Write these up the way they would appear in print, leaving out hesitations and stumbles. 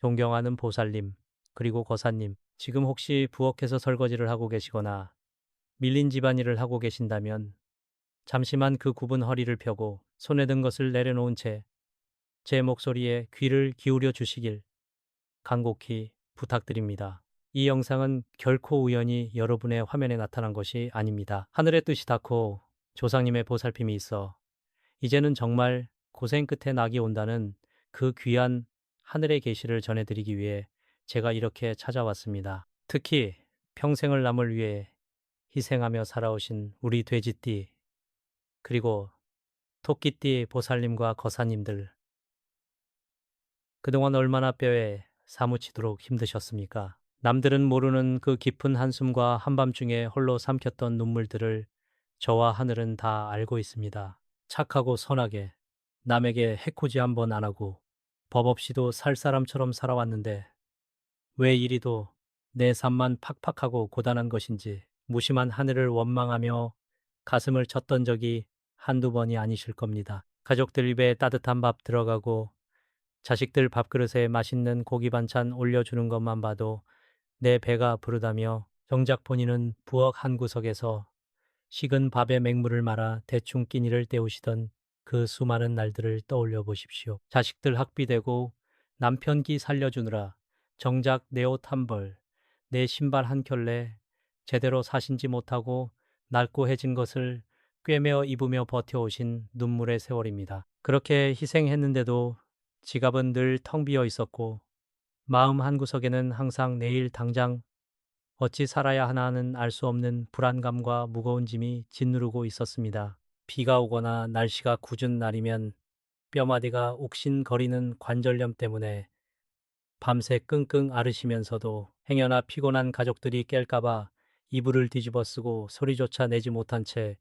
존경하는 보살님, 그리고 거사님, 지금 혹시 부엌에서 설거지를 하고 계시거나 밀린 집안일을 하고 계신다면 잠시만 그 굽은 허리를 펴고 손에 든 것을 내려놓은 채 제 목소리에 귀를 기울여 주시길 간곡히 부탁드립니다. 이 영상은 결코 우연히 여러분의 화면에 나타난 것이 아닙니다. 하늘의 뜻이 닿고 조상님의 보살핌이 있어 이제는 정말 고생 끝에 낙이 온다는 그 귀한 하늘의 계시를 전해드리기 위해 제가 이렇게 찾아왔습니다. 특히 평생을 남을 위해 희생하며 살아오신 우리 돼지띠, 그리고 토끼띠 보살님과 거사님들, 그동안 얼마나 뼈에 사무치도록 힘드셨습니까? 남들은 모르는 그 깊은 한숨과 한밤중에 홀로 삼켰던 눈물들을 저와 하늘은 다 알고 있습니다. 착하고 선하게 남에게 해코지 한 번 안 하고 법 없이도 살 사람처럼 살아왔는데 왜 이리도 내 삶만 팍팍하고 고단한 것인지 무심한 하늘을 원망하며 가슴을 쳤던 적이 한두 번이 아니실 겁니다. 가족들 입에 따뜻한 밥 들어가고 자식들 밥그릇에 맛있는 고기 반찬 올려주는 것만 봐도 내 배가 부르다며 정작 본인은 부엌 한 구석에서 식은 밥에 맹물을 말아 대충 끼니를 때우시던 그 수많은 날들을 떠올려 보십시오. 자식들 학비되고 남편 기 살려주느라 정작 내 옷 한 벌, 내 신발 한 켤레 제대로 사신지 못하고 낡고해진 것을 꿰매어 입으며 버텨오신 눈물의 세월입니다. 그렇게 희생했는데도 지갑은 늘 텅 비어 있었고 마음 한구석에는 항상 내일 당장 어찌 살아야 하나는 알 수 없는 불안감과 무거운 짐이 짓누르고 있었습니다. 비가 오거나 날씨가 궂은 날이면 뼈마디가 욱신거리는 관절염 때문에 밤새 끙끙 앓으시면서도 행여나 피곤한 가족들이 깰까봐 이불을 뒤집어 쓰고 소리조차 내지 못한 채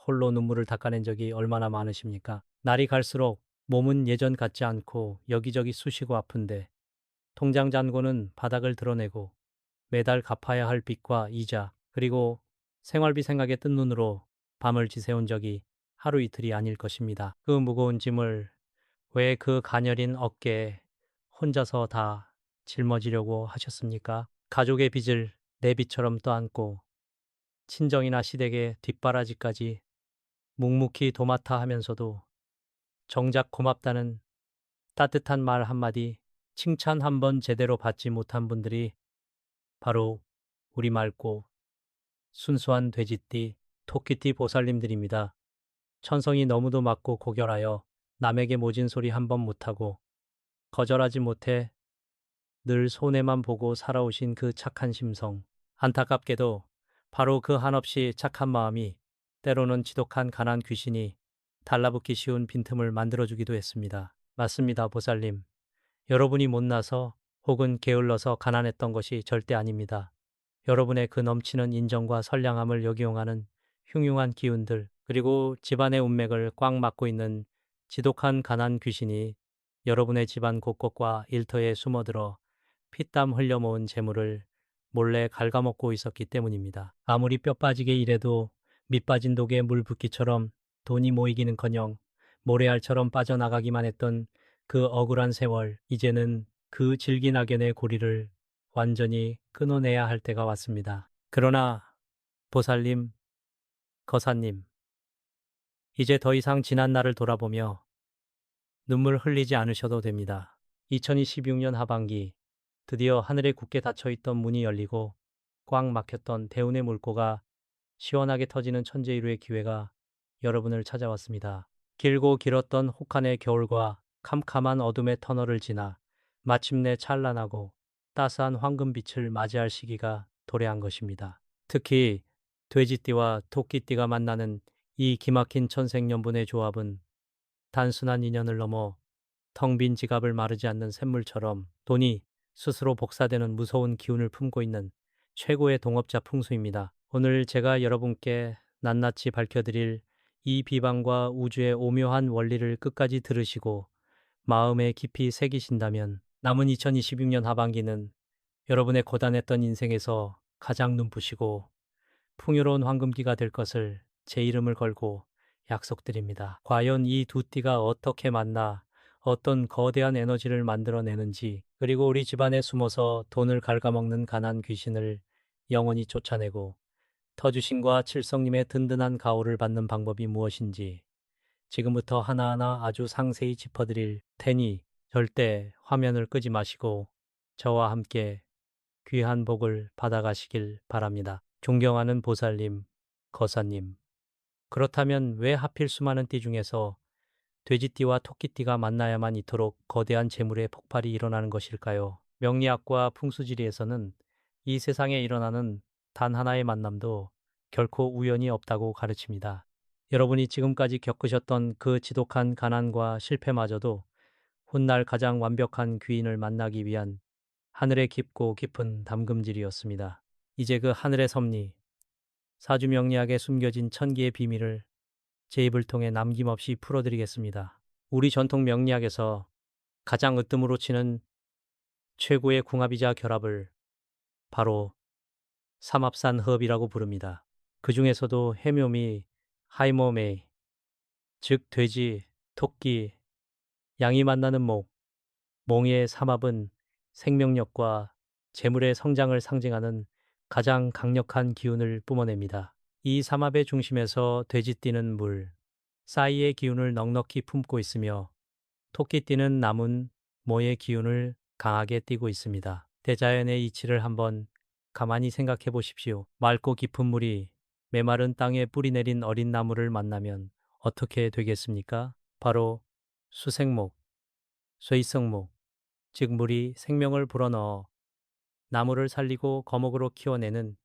홀로 눈물을 닦아낸 적이 얼마나 많으십니까? 날이 갈수록 몸은 예전 같지 않고 여기저기 쑤시고 아픈데 통장 잔고는 바닥을 드러내고 매달 갚아야 할 빚과 이자, 그리고 생활비 생각에 뜬 눈으로 밤을 지새운 적이 하루 이틀이 아닐 것입니다. 그 무거운 짐을 왜 그 가녀린 어깨에 혼자서 다 짊어지려고 하셨습니까? 가족의 빚을 내 빚처럼 떠안고 친정이나 시댁의 뒷바라지까지 묵묵히 도맡아 하면서도 정작 고맙다는 따뜻한 말 한마디, 칭찬 한 번 제대로 받지 못한 분들이 바로 우리 맑고 순수한 돼지띠, 토끼띠 보살님들입니다. 천성이 너무도 맞고 고결하여 남에게 모진 소리 한 번 못하고 거절하지 못해 늘 손해만 보고 살아오신 그 착한 심성. 안타깝게도 바로 그 한없이 착한 마음이 때로는 지독한 가난 귀신이 달라붙기 쉬운 빈틈을 만들어주기도 했습니다. 맞습니다, 보살님. 여러분이 못나서 혹은 게을러서 가난했던 것이 절대 아닙니다. 여러분의 그 넘치는 인정과 선량함을 역이용하는 흉흉한 기운들, 그리고 집안의 운맥을 꽉 막고 있는 지독한 가난 귀신이 여러분의 집안 곳곳과 일터에 숨어들어 피땀 흘려 모은 재물을 몰래 갉아먹고 있었기 때문입니다. 아무리 뼈 빠지게 일해도 밑 빠진 독에 물 붓기처럼 돈이 모이기는커녕 모래알처럼 빠져나가기만 했던 그 억울한 세월, 이제는 그 질긴악연의 고리를 완전히 끊어내야 할 때가 왔습니다. 그러나 보살님, 거사님, 이제 더 이상 지난 날을 돌아보며 눈물 흘리지 않으셔도 됩니다. 2026년 하반기, 드디어 하늘에 굳게 닫혀있던 문이 열리고 꽉 막혔던 대운의 물꼬가 시원하게 터지는 천재일우의 기회가 여러분을 찾아왔습니다. 길고 길었던 혹한의 겨울과 캄캄한 어둠의 터널을 지나 마침내 찬란하고 따스한 황금빛을 맞이할 시기가 도래한 것입니다. 특히 돼지띠와 토끼띠가 만나는 이 기막힌 천생연분의 조합은 단순한 인연을 넘어 텅 빈 지갑을 마르지 않는 샘물처럼 돈이 스스로 복사되는 무서운 기운을 품고 있는 최고의 동업자 풍수입니다. 오늘 제가 여러분께 낱낱이 밝혀드릴 이 비방과 우주의 오묘한 원리를 끝까지 들으시고 마음에 깊이 새기신다면 남은 2026년 하반기는 여러분의 고단했던 인생에서 가장 눈부시고 풍요로운 황금기가 될 것을 제 이름을 걸고 약속드립니다. 과연 이 두 띠가 어떻게 만나 어떤 거대한 에너지를 만들어내는지, 그리고 우리 집안에 숨어서 돈을 갉아먹는 가난 귀신을 영원히 쫓아내고 터주신과 칠성님의 든든한 가호를 받는 방법이 무엇인지 지금부터 하나하나 아주 상세히 짚어드릴 테니 절대 화면을 끄지 마시고 저와 함께 귀한 복을 받아가시길 바랍니다. 존경하는 보살님, 거사님. 그렇다면 왜 하필 수많은 띠 중에서 돼지띠와 토끼띠가 만나야만 이토록 거대한 재물의 폭발이 일어나는 것일까요? 명리학과 풍수지리에서는 이 세상에 일어나는 단 하나의 만남도 결코 우연이 없다고 가르칩니다. 여러분이 지금까지 겪으셨던 그 지독한 가난과 실패마저도 훗날 가장 완벽한 귀인을 만나기 위한 하늘의 깊고 깊은 담금질이었습니다. 이제 그 하늘의 섭리, 사주명리학에 숨겨진 천기의 비밀을 제 입을 통해 남김없이 풀어드리겠습니다. 우리 전통 명리학에서 가장 으뜸으로 치는 최고의 궁합이자 결합을 바로 삼합산hợp 이라고 부릅니다. 그 중에서도 해묘미, 하이모메이, 즉 돼지, 토끼, 양이 만나는 목, 몽의 삼합은 생명력과 재물의 성장을 상징하는 가장 강력한 기운을 뿜어냅니다. 이 삼합의 중심에서 돼지띠는 물, 싸이의 기운을 넉넉히 품고 있으며 토끼띠는 나문, 모의 기운을 강하게 띠고 있습니다. 대자연의 이치를 한번 가만히 생각해 보십시오. 맑고 깊은 물이 메마른 땅에 뿌리 내린 어린 나무를 만나면 어떻게 되겠습니까? 바로 수생목, 쇠이성목, 즉 물이 생명을 불어넣어 나무를 살리고 거목으로 키워내는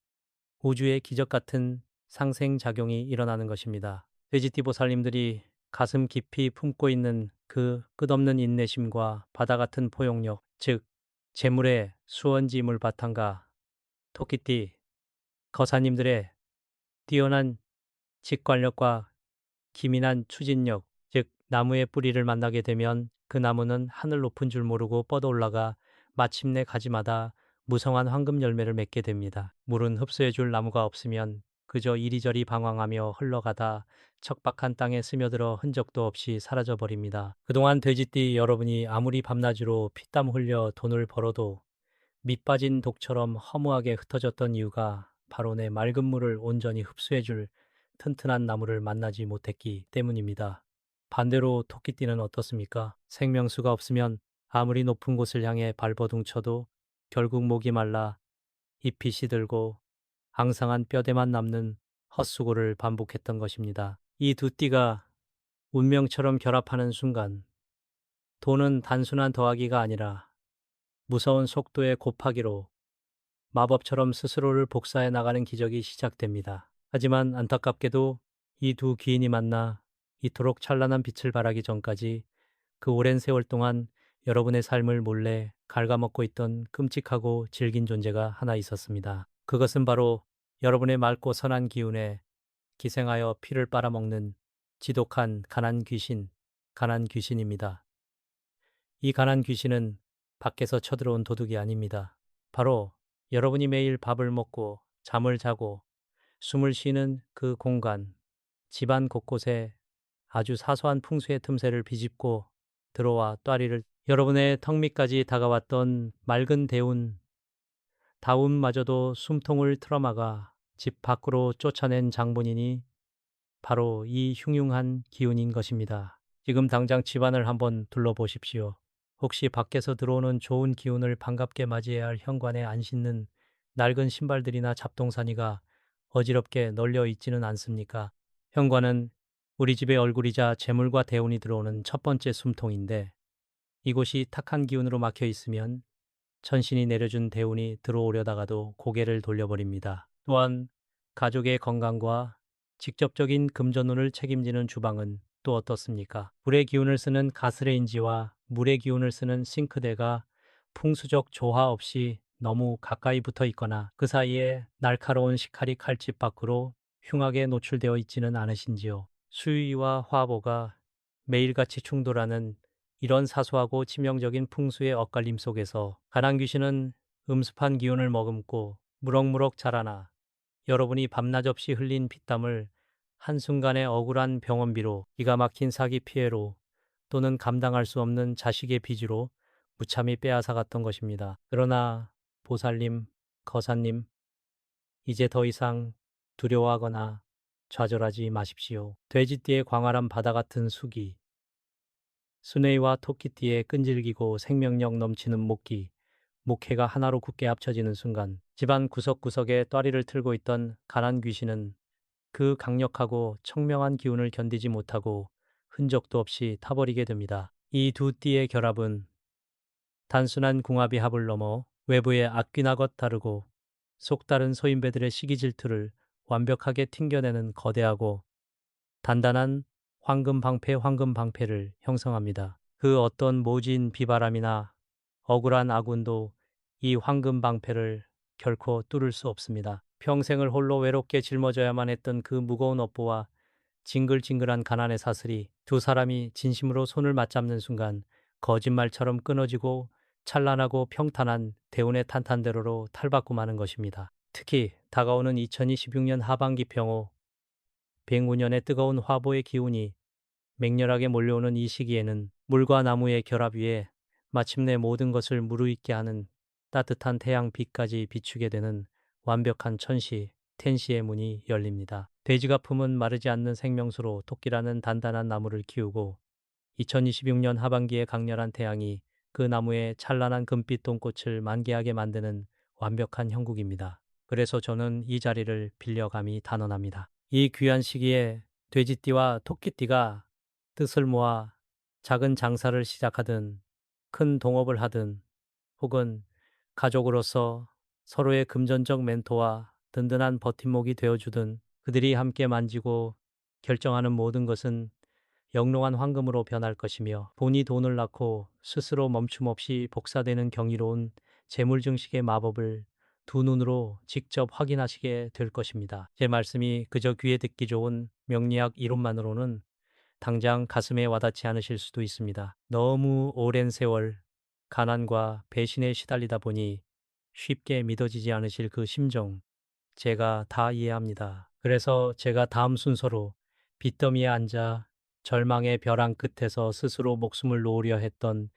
우주의 기적 같은 상생작용이 일어나는 것입니다. 돼지띠보살님들이 가슴 깊이 품고 있는 그 끝없는 인내심과 바다 같은 포용력, 즉 재물의 수원지임을 바탕과 토끼띠 거사님들의 뛰어난 직관력과 기민한 추진력, 즉 나무의 뿌리를 만나게 되면 그 나무는 하늘 높은 줄 모르고 뻗어 올라가 마침내 가지마다 무성한 황금 열매를 맺게 됩니다. 물은 흡수해줄 나무가 없으면 그저 이리저리 방황하며 흘러가다 척박한 땅에 스며들어 흔적도 없이 사라져버립니다. 그동안 돼지띠 여러분이 아무리 밤낮으로 피땀 흘려 돈을 벌어도 밑 빠진 독처럼 허무하게 흩어졌던 이유가 바로 내 맑은 물을 온전히 흡수해줄 튼튼한 나무를 만나지 못했기 때문입니다. 반대로 토끼띠는 어떻습니까? 생명수가 없으면 아무리 높은 곳을 향해 발버둥 쳐도 결국 목이 말라 잎이 시들고 앙상한 뼈대만 남는 헛수고를 반복했던 것입니다. 이 두 띠가 운명처럼 결합하는 순간 돈은 단순한 더하기가 아니라 무서운 속도의 곱하기로 마법처럼 스스로를 복사해 나가는 기적이 시작됩니다. 하지만 안타깝게도 이 두 귀인이 만나 이토록 찬란한 빛을 발하기 전까지 그 오랜 세월 동안 여러분의 삶을 몰래 갉아먹고 있던 끔찍하고 질긴 존재가 하나 있었습니다. 그것은 바로 여러분의 맑고 선한 기운에 기생하여 피를 빨아먹는 지독한 가난 귀신입니다. 이 가난 귀신은 밖에서 쳐들어온 도둑이 아닙니다. 바로 여러분이 매일 밥을 먹고 잠을 자고 숨을 쉬는 그 공간, 집안 곳곳에 아주 사소한 풍수의 틈새를 비집고 들어와 또아리를 여러분의 턱 밑까지 다가왔던 맑은 대운, 다운마저도 숨통을 틀어막아 집 밖으로 쫓아낸 장본인이 바로 이 흉흉한 기운인 것입니다. 지금 당장 집안을 한번 둘러보십시오. 혹시 밖에서 들어오는 좋은 기운을 반갑게 맞이해야 할 현관에 안 신는 낡은 신발들이나 잡동사니가 어지럽게 널려 있지는 않습니까? 현관은 우리 집의 얼굴이자 재물과 대운이 들어오는 첫 번째 숨통인데 이곳이 탁한 기운으로 막혀 있으면 천신이 내려준 대운이 들어오려다가도 고개를 돌려버립니다. 또한 가족의 건강과 직접적인 금전운을 책임지는 주방은 또 어떻습니까? 불의 기운을 쓰는 가스레인지와 물의 기운을 쓰는 싱크대가 풍수적 조화 없이 너무 가까이 붙어 있거나 그 사이에 날카로운 식칼이 칼집 밖으로 흉하게 노출되어 있지는 않으신지요? 수유와 화보가 매일같이 충돌하는 이런 사소하고 치명적인 풍수의 엇갈림 속에서 가난 귀신은 음습한 기운을 머금고 무럭무럭 자라나 여러분이 밤낮 없이 흘린 피땀을 한순간의 억울한 병원비로 기가 막힌 사기 피해로 또는 감당할 수 없는 자식의 빚으로 무참히 빼앗아갔던 것입니다. 그러나 보살님, 거사님, 이제 더 이상 두려워하거나 좌절하지 마십시오. 돼지띠의 광활한 바다 같은 수기, 수네이와 토끼띠의 끈질기고 생명력 넘치는 목기, 목회가 하나로 굳게 합쳐지는 순간 집안 구석구석에 또아리를 틀고 있던 가난 귀신은 그 강력하고 청명한 기운을 견디지 못하고 흔적도 없이 타버리게 됩니다. 이 두 띠의 결합은 단순한 궁합이 합을 넘어 외부의 악귀나 것 다르고 속다른 소인배들의 시기 질투를 완벽하게 튕겨내는 거대하고 단단한 황금방패를 형성합니다. 그 어떤 모진 비바람이나 억울한 아군도 이 황금방패를 결코 뚫을 수 없습니다. 평생을 홀로 외롭게 짊어져야만 했던 그 무거운 업보와 징글징글한 가난의 사슬이 두 사람이 진심으로 손을 맞잡는 순간 거짓말처럼 끊어지고 찬란하고 평탄한 대운의 탄탄대로로 탈바꿈 하는 것입니다. 특히 다가오는 2026년 하반기 병호 105년의 뜨거운 화보의 기운이 맹렬하게 몰려오는 이 시기에는 물과 나무의 결합 위에 마침내 모든 것을 무르익게 하는 따뜻한 태양빛까지 비추게 되는 완벽한 천시, 텐시의 문이 열립니다. 돼지가 품은 마르지 않는 생명수로 토끼라는 단단한 나무를 키우고 2026년 하반기에 강렬한 태양이 그 나무에 찬란한 금빛 돈꽃을 만개하게 만드는 완벽한 형국입니다. 그래서 저는 이 자리를 빌려 감히 단언합니다. 이 귀한 시기에 돼지띠와 토끼띠가 뜻을 모아 작은 장사를 시작하든 큰 동업을 하든 혹은 가족으로서 서로의 금전적 멘토와 든든한 버팀목이 되어주든 그들이 함께 만지고 결정하는 모든 것은 영롱한 황금으로 변할 것이며 돈이 돈을 낳고 스스로 멈춤 없이 복사되는 경이로운 재물 증식의 마법을 두 눈으로 직접 확인하시게 될 것입니다. 제 말씀이 그저 귀에 듣기 좋은 명리학 이론만으로는 당장 가슴에 와닿지 않으실 수도 있습니다. 너무 오랜 세월 가난과 배신에 시달리다 보니 쉽게 믿어지지 않으실 그 심정 제가 다 이해합니다. 그래서 제가 다음 순서로 빚더미에 앉아 절망의 벼랑 끝에서 스스로 목숨을 놓으려 했던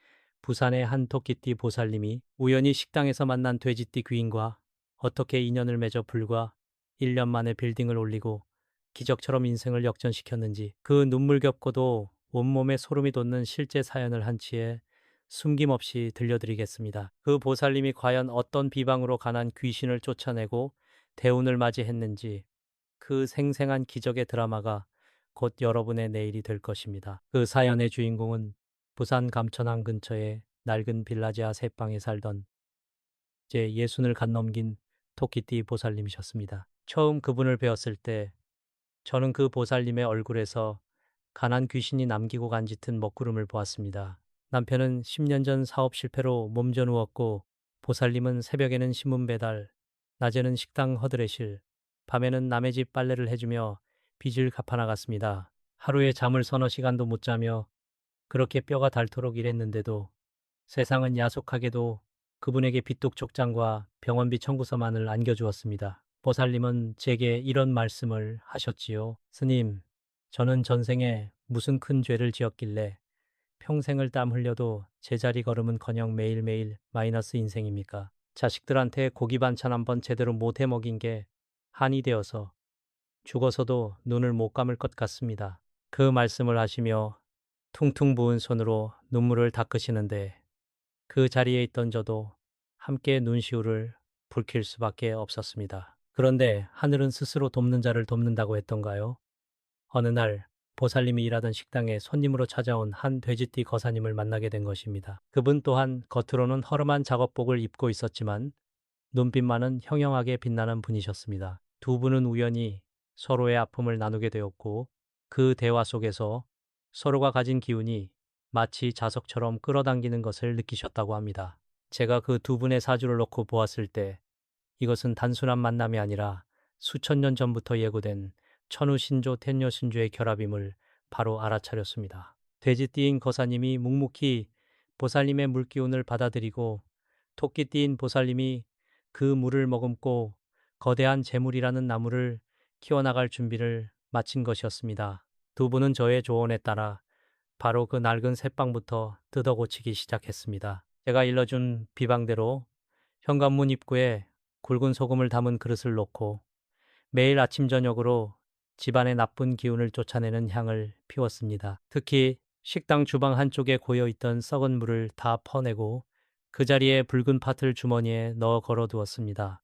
부산의 한 토끼띠 보살님이 우연히 식당에서 만난 돼지띠 귀인과 어떻게 인연을 맺어 불과 1년 만에 빌딩을 올리고 기적처럼 인생을 역전시켰는지 그 눈물겹고도 온몸에 소름이 돋는 실제 사연을 한치에 숨김없이 들려드리겠습니다. 그 보살님이 과연 어떤 비방으로 가난 귀신을 쫓아내고 대운을 맞이했는지 그 생생한 기적의 드라마가 곧 여러분의 내일이 될 것입니다. 그 사연의 주인공은 부산 감천항 근처의 낡은 빌라지아 새방에 살던 제 예순을 간 넘긴 토끼띠 보살님이셨습니다. 처음 그분을 뵈었을 때 저는 그 보살님의 얼굴에서 가난 귀신이 남기고 간 짙은 먹구름을 보았습니다. 남편은 10년 전 사업 실패로 몸져 누웠고 보살님은 새벽에는 신문 배달, 낮에는 식당 허드레실, 밤에는 남의 집 빨래를 해주며 빚을 갚아나갔습니다. 하루에 잠을 서너 시간도 못 자며 그렇게 뼈가 닳도록 일했는데도 세상은 야속하게도 그분에게 빚독 촉장과 병원비 청구서만을 안겨주었습니다. 보살님은 제게 이런 말씀을 하셨지요. 스님, 저는 전생에 무슨 큰 죄를 지었길래 평생을 땀 흘려도 제자리 걸음은커녕 매일매일 마이너스 인생입니까? 자식들한테 고기 반찬 한번 제대로 못 해먹인 게 한이 되어서 죽어서도 눈을 못 감을 것 같습니다. 그 말씀을 하시며 퉁퉁 부은 손으로 눈물을 닦으시는데 그 자리에 있던 저도 함께 눈시울을 붉힐 수밖에 없었습니다. 그런데 하늘은 스스로 돕는 자를 돕는다고 했던가요? 어느 날 보살님이 일하던 식당에 손님으로 찾아온 한 돼지띠 거사님을 만나게 된 것입니다. 그분 또한 겉으로는 허름한 작업복을 입고 있었지만 눈빛만은 형형하게 빛나는 분이셨습니다. 두 분은 우연히 서로의 아픔을 나누게 되었고 그 대화 속에서 서로가 가진 기운이 마치 자석처럼 끌어당기는 것을 느끼셨다고 합니다. 제가 그 두 분의 사주를 놓고 보았을 때 이것은 단순한 만남이 아니라 수천 년 전부터 예고된 천우신조 텐녀신조의 결합임을 바로 알아차렸습니다. 돼지띠인 거사님이 묵묵히 보살님의 물기운을 받아들이고 토끼띠인 보살님이 그 물을 머금고 거대한 재물이라는 나무를 키워나갈 준비를 마친 것이었습니다. 두 분은 저의 조언에 따라 바로 그 낡은 새빵부터 뜯어 고치기 시작했습니다. 제가 일러준 비방대로 현관문 입구에 굵은 소금을 담은 그릇을 놓고 매일 아침 저녁으로 집안의 나쁜 기운을 쫓아내는 향을 피웠습니다. 특히 식당 주방 한쪽에 고여있던 썩은 물을 다 퍼내고 그 자리에 붉은 팥을 주머니에 넣어 걸어두었습니다.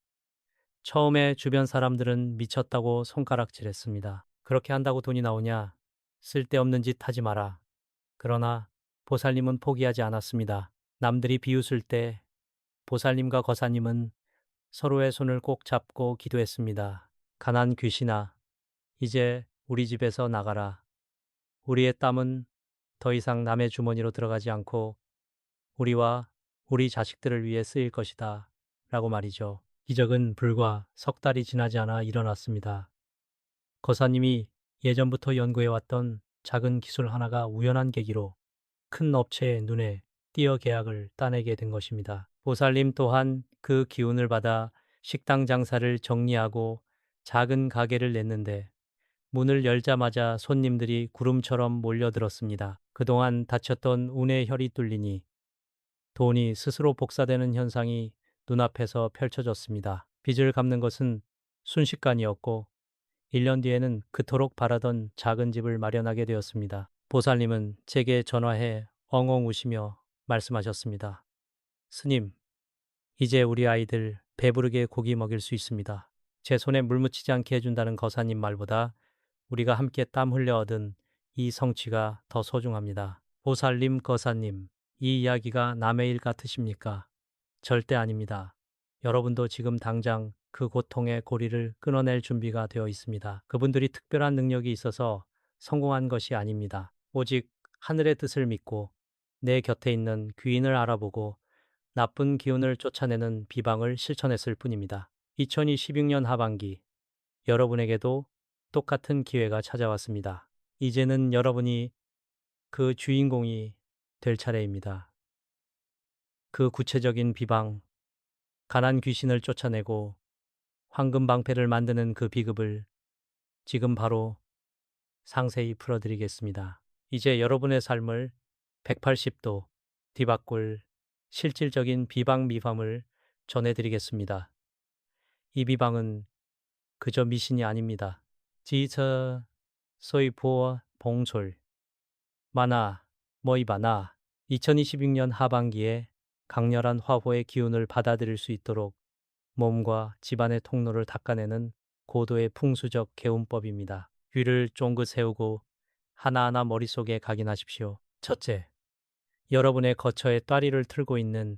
처음에 주변 사람들은 미쳤다고 손가락질했습니다. 그렇게 한다고 돈이 나오냐? 쓸데없는 짓 하지 마라. 그러나 보살님은 포기하지 않았습니다. 남들이 비웃을 때 보살님과 거사님은 서로의 손을 꼭 잡고 기도했습니다. 가난 귀신아, 이제 우리 집에서 나가라. 우리의 땀은 더 이상 남의 주머니로 들어가지 않고 우리와 우리 자식들을 위해 쓰일 것이다. 라고 말이죠. 기적은 불과 석 달이 지나지 않아 일어났습니다. 거사님이 예전부터 연구해왔던 작은 기술 하나가 우연한 계기로 큰 업체의 눈에 띄어 계약을 따내게 된 것입니다. 보살님 또한 그 기운을 받아 식당 장사를 정리하고 작은 가게를 냈는데 문을 열자마자 손님들이 구름처럼 몰려들었습니다. 그동안 다쳤던 운의 혈이 뚫리니 돈이 스스로 복사되는 현상이 눈앞에서 펼쳐졌습니다. 빚을 갚는 것은 순식간이었고 1년 뒤에는 그토록 바라던 작은 집을 마련하게 되었습니다. 보살님은 제게 전화해 엉엉 우시며 말씀하셨습니다. 스님, 이제 우리 아이들 배부르게 고기 먹일 수 있습니다. 제 손에 물 묻히지 않게 해준다는 거사님 말보다 우리가 함께 땀 흘려 얻은 이 성취가 더 소중합니다. 보살님, 거사님, 이 이야기가 남의 일 같으십니까? 절대 아닙니다. 여러분도 지금 당장 그 고통의 고리를 끊어낼 준비가 되어 있습니다. 그분들이 특별한 능력이 있어서 성공한 것이 아닙니다. 오직 하늘의 뜻을 믿고 내 곁에 있는 귀인을 알아보고 나쁜 기운을 쫓아내는 비방을 실천했을 뿐입니다. 2026년 하반기 여러분에게도 똑같은 기회가 찾아왔습니다. 이제는 여러분이 그 주인공이 될 차례입니다. 그 구체적인 비방, 가난 귀신을 쫓아내고 황금 방패를 만드는 그 비급을 지금 바로 상세히 풀어드리겠습니다. 이제 여러분의 삶을 180도 뒤바꿀 실질적인 비방 미감을 전해드리겠습니다. 이 비방은 그저 미신이 아닙니다. 지처 소이포 봉솔 마나 머이바나 2026년 하반기에 강렬한 화호의 기운을 받아들일 수 있도록 몸과 집안의 통로를 닦아내는 고도의 풍수적 개운법입니다. 귀를 쫑긋 세우고 하나하나 머릿속에 각인하십시오. 첫째, 여러분의 거처에 따리를 틀고 있는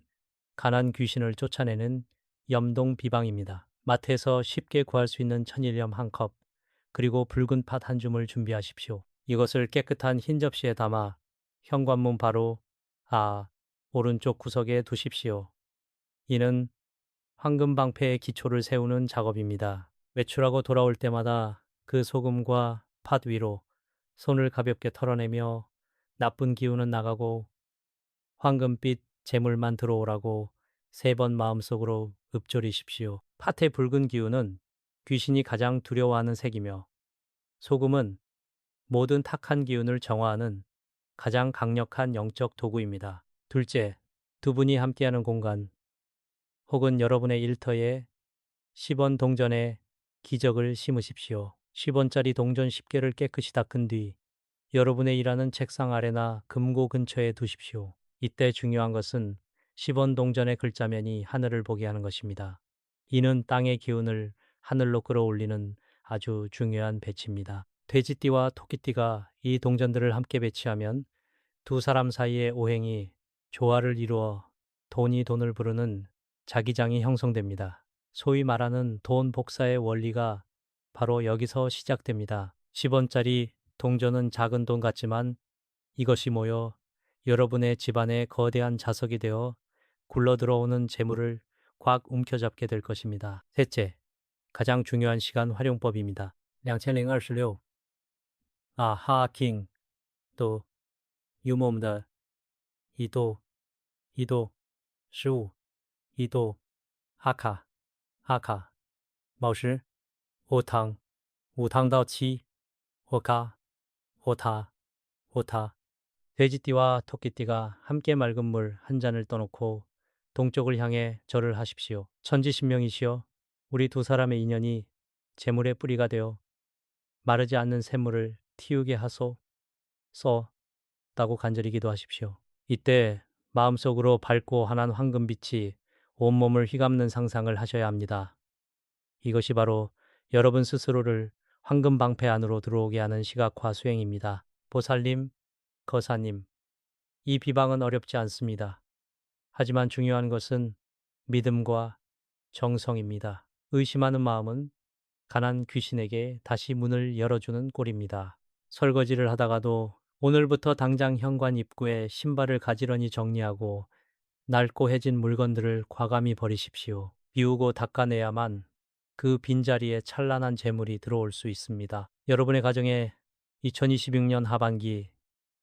가난 귀신을 쫓아내는 염동 비방입니다. 마트에서 쉽게 구할 수 있는 천일염 한 컵, 그리고 붉은 팥 한 줌을 준비하십시오. 이것을 깨끗한 흰 접시에 담아 현관문 바로 오른쪽 구석에 두십시오. 이는 황금 방패의 기초를 세우는 작업입니다. 외출하고 돌아올 때마다 그 소금과 팥 위로 손을 가볍게 털어내며 나쁜 기운은 나가고 황금빛 재물만 들어오라고 3번 마음속으로 읊조리십시오. 팥의 붉은 기운은 귀신이 가장 두려워하는 색이며 소금은 모든 탁한 기운을 정화하는 가장 강력한 영적 도구입니다. 둘째, 두 분이 함께하는 공간 혹은 여러분의 일터에 10원 동전에 기적을 심으십시오. 10원짜리 동전 10개를 깨끗이 닦은 뒤 여러분의 일하는 책상 아래나 금고 근처에 두십시오. 이때 중요한 것은 10원 동전의 글자면이 하늘을 보게 하는 것입니다. 이는 땅의 기운을 하늘로 끌어올리는 아주 중요한 배치입니다. 돼지띠와 토끼띠가 이 동전들을 함께 배치하면 두 사람 사이의 오행이 조화를 이루어 돈이 돈을 부르는 자기장이 형성됩니다. 소위 말하는 돈 복사의 원리가 바로 여기서 시작됩니다. 10원짜리 동전은 작은 돈 같지만 이것이 모여 여러분의 집안에 거대한 자석이 되어 굴러들어오는 재물을 꽉 움켜잡게 될 것입니다. 셋째, 가장 중요한 시간 활용법입니다. 2026 하킹 또 유모음的 이도 15 이도 하카 卯时 5堂到7 오카 오타 돼지띠와 토끼띠가 함께 맑은 물 한 잔을 떠놓고 동쪽을 향해 절을 하십시오. 천지신명이시여, 우리 두 사람의 인연이 재물의 뿌리가 되어 마르지 않는 샘물을 틔우게 하소. 다고 간절히 기도하십시오. 이때 마음속으로 밝고 환한 황금빛이 온몸을 휘감는 상상을 하셔야 합니다. 이것이 바로 여러분 스스로를 황금 방패 안으로 들어오게 하는 시각화 수행입니다. 보살님, 거사님, 이 비방은 어렵지 않습니다. 하지만 중요한 것은 믿음과 정성입니다. 의심하는 마음은 가난 귀신에게 다시 문을 열어주는 꼴입니다. 설거지를 하다가도 오늘부터 당장 현관 입구에 신발을 가지런히 정리하고 낡고 해진 물건들을 과감히 버리십시오. 비우고 닦아내야만 그 빈자리에 찬란한 재물이 들어올 수 있습니다. 여러분의 가정에 2026년 하반기